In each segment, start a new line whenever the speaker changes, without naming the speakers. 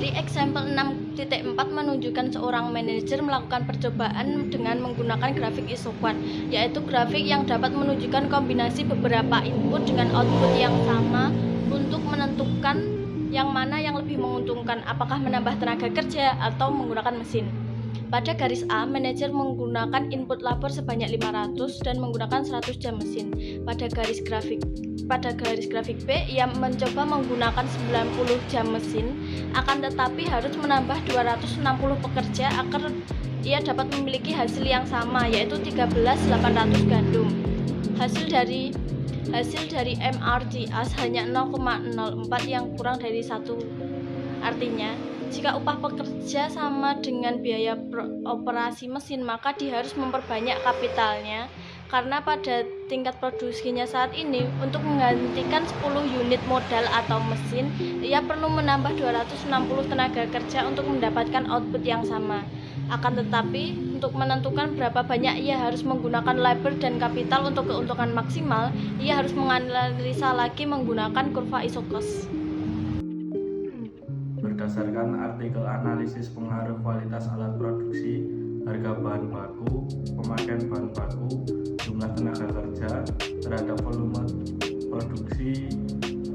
Dari example 6.4 menunjukkan seorang manajer melakukan percobaan dengan menggunakan grafik isoquant, yaitu grafik yang dapat menunjukkan kombinasi beberapa input dengan output yang sama untuk menentukan yang mana yang lebih menguntungkan, apakah menambah tenaga kerja atau menggunakan mesin. Pada garis A, manajer menggunakan input labor sebanyak 500 dan menggunakan 100 jam mesin. Pada garis grafik B, ia mencoba menggunakan 90 jam mesin, akan tetapi harus menambah 260 pekerja agar ia dapat memiliki hasil yang sama, yaitu 13.800 gandum. Hasil dari MRGAS hanya 0,04 yang kurang dari 1. Artinya, jika upah pekerja sama dengan biaya operasi mesin, maka dia harus memperbanyak kapitalnya, karena pada tingkat produksinya saat ini, untuk menggantikan 10 unit modal atau mesin, ia perlu menambah 260 tenaga kerja untuk mendapatkan output yang sama. Akan tetapi, untuk menentukan berapa banyak ia harus menggunakan labor dan kapital untuk keuntungan maksimal, ia harus menganalisa lagi menggunakan kurva isocost.
Berdasarkan artikel analisis pengaruh kualitas alat produksi, harga bahan baku, pemakaian bahan baku, jumlah tenaga kerja terhadap volume produksi,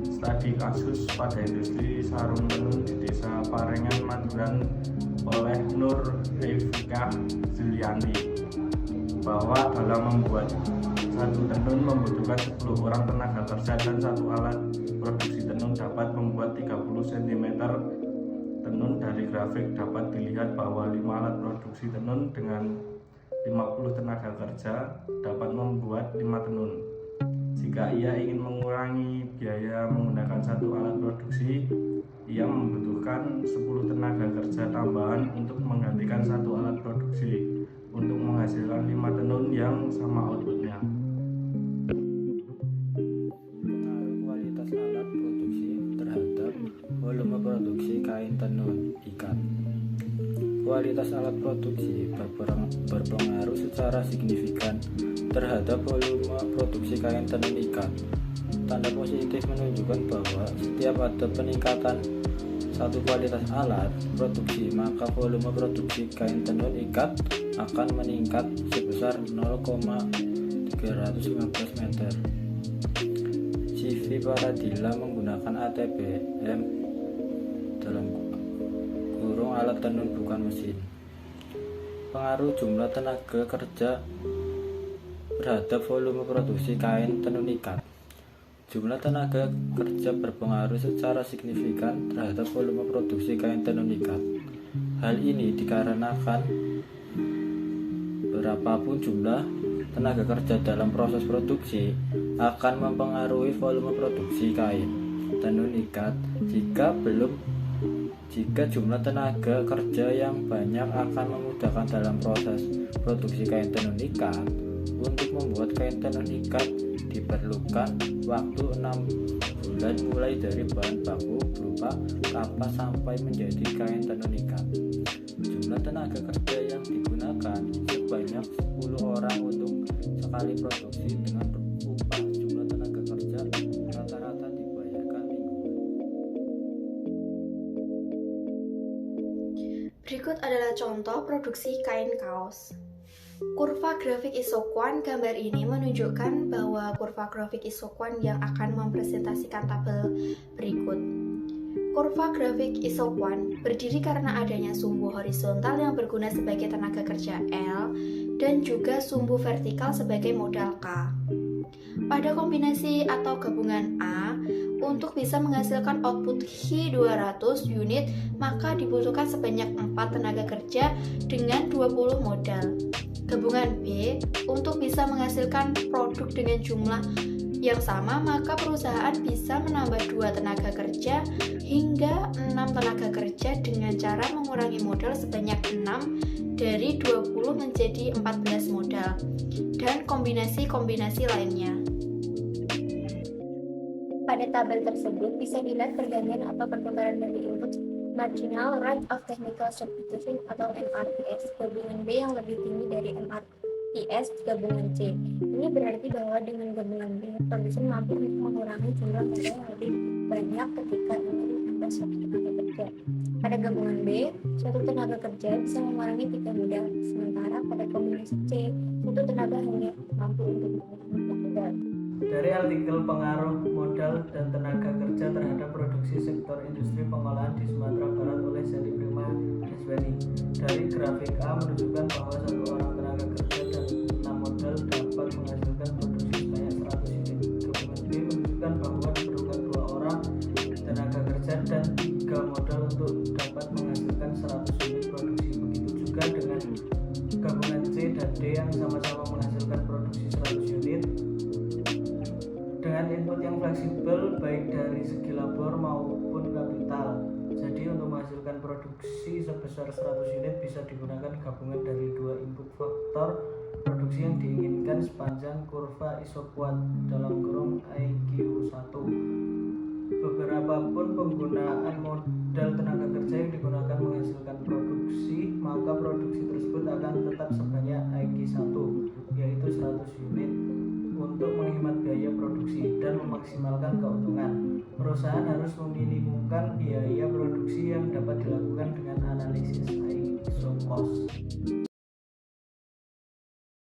studi kasus pada industri sarung tenun di Desa Parengan, Maduran oleh Nur Rifkah Zuliani, bahwa dalam membuat satu tenun membutuhkan 10 orang tenaga kerja dan satu alat produksi tenun dapat membuat 30 cm tenun. Dari grafik dapat dilihat bahwa 5 alat produksi tenun dengan 50 tenaga kerja dapat membuat 5 tenun. Jika ia ingin mengurangi biaya menggunakan satu alat produksi, ia membutuhkan 10 tenaga kerja tambahan untuk menggantikan satu alat produksi untuk menghasilkan 5 tenun yang sama outputnya.
Kualitas alat produksi terhadap volume produksi kain tenun ikat. Kualitas alat produksi berpengaruh secara signifikan terhadap volume produksi kain tenun ikat. Tanda positif menunjukkan bahwa setiap ada peningkatan satu kualitas alat produksi, maka volume produksi kain tenun ikat akan meningkat sebesar 0,315 meter. CV Paradila menggunakan ATBM dalam kurung alat tenun bukan mesin. Pengaruh jumlah tenaga kerja terhadap volume produksi kain tenun ikat. Jumlah tenaga kerja berpengaruh secara signifikan terhadap volume produksi kain tenun ikat. Hal ini dikarenakan berapapun jumlah tenaga kerja dalam proses produksi akan mempengaruhi volume produksi kain tenun ikat. Jika jumlah tenaga kerja yang banyak akan memudahkan dalam proses produksi kain tenun ikat. Untuk membuat kain tenun ikat diperlukan waktu 6 bulan mulai dari bahan baku berupa kapas sampai menjadi kain tenun ikat. Jumlah tenaga kerja yang digunakan sebanyak 10 orang untuk sekali produksi dengan upah jumlah tenaga kerja rata-rata dibayarkan mingguan.
Berikut adalah contoh produksi kain kaos. Kurva grafik isoquant gambar ini menunjukkan bahwa kurva grafik isoquant yang akan mempresentasikan tabel berikut. Kurva grafik isoquant berdiri karena adanya sumbu horizontal yang berguna sebagai tenaga kerja L dan juga sumbu vertikal sebagai modal K. Pada kombinasi atau gabungan A, untuk bisa menghasilkan output H 200 unit, maka dibutuhkan sebanyak 4 tenaga kerja dengan 20 modal. Gabungan B, untuk bisa menghasilkan produk dengan jumlah yang sama, maka perusahaan bisa menambah 2 tenaga kerja hingga 6 tenaga kerja dengan cara mengurangi modal sebanyak 6 dari 20 menjadi 14 modal, dan kombinasi-kombinasi lainnya.
Pada tabel tersebut bisa dilihat pergantian atau pertukaran dari input marginal rate of technical substitution atau MRTS gabungan B yang lebih tinggi dari MRTS gabungan C. Ini berarti bahwa dengan gabungan B, produsen mampu mengurangi jumlah modal yang lebih banyak ketika ingin menambah suatu tenaga kerja. kerja. Pada gabungan B, suatu tenaga kerja bisa mengurangi 3 modal, sementara pada kombinasi C, suatu tenaga hanya mampu untuk mengurangi 4 modal.
Dari artikel pengaruh modal dan tenaga kerja terhadap produksi sektor industri pengolahan di Sumatera Barat oleh Sally Prima Deswani. Dari grafik A menunjukkan bahwa satu orang tenaga kerja dan 6 modal dapat menghasilkan produksi sebanyak 100 unit. Gabungan B menunjukkan bahwa diperlukan 2 orang tenaga kerja dan 3 modal untuk dapat menghasilkan 100 unit produksi. Begitu juga dengan gabungan C dan D yang sama-sama menghasilkan produksi 100 unit dengan input yang fleksibel baik dari segi labor maupun kapital. Jadi untuk menghasilkan produksi sebesar 100 unit bisa digunakan gabungan dari 2 input faktor produksi yang diinginkan sepanjang kurva isoquant (IQ1). Beberapapun penggunaan modal tenaga kerja yang digunakan menghasilkan produksi, maka produksi tersebut akan tetap sebanyak IQ1, yaitu 100 unit. Untuk menghemat biaya produksi dan memaksimalkan keuntungan, perusahaan harus meminimumkan biaya produksi yang dapat dilakukan dengan analisis ISO cost.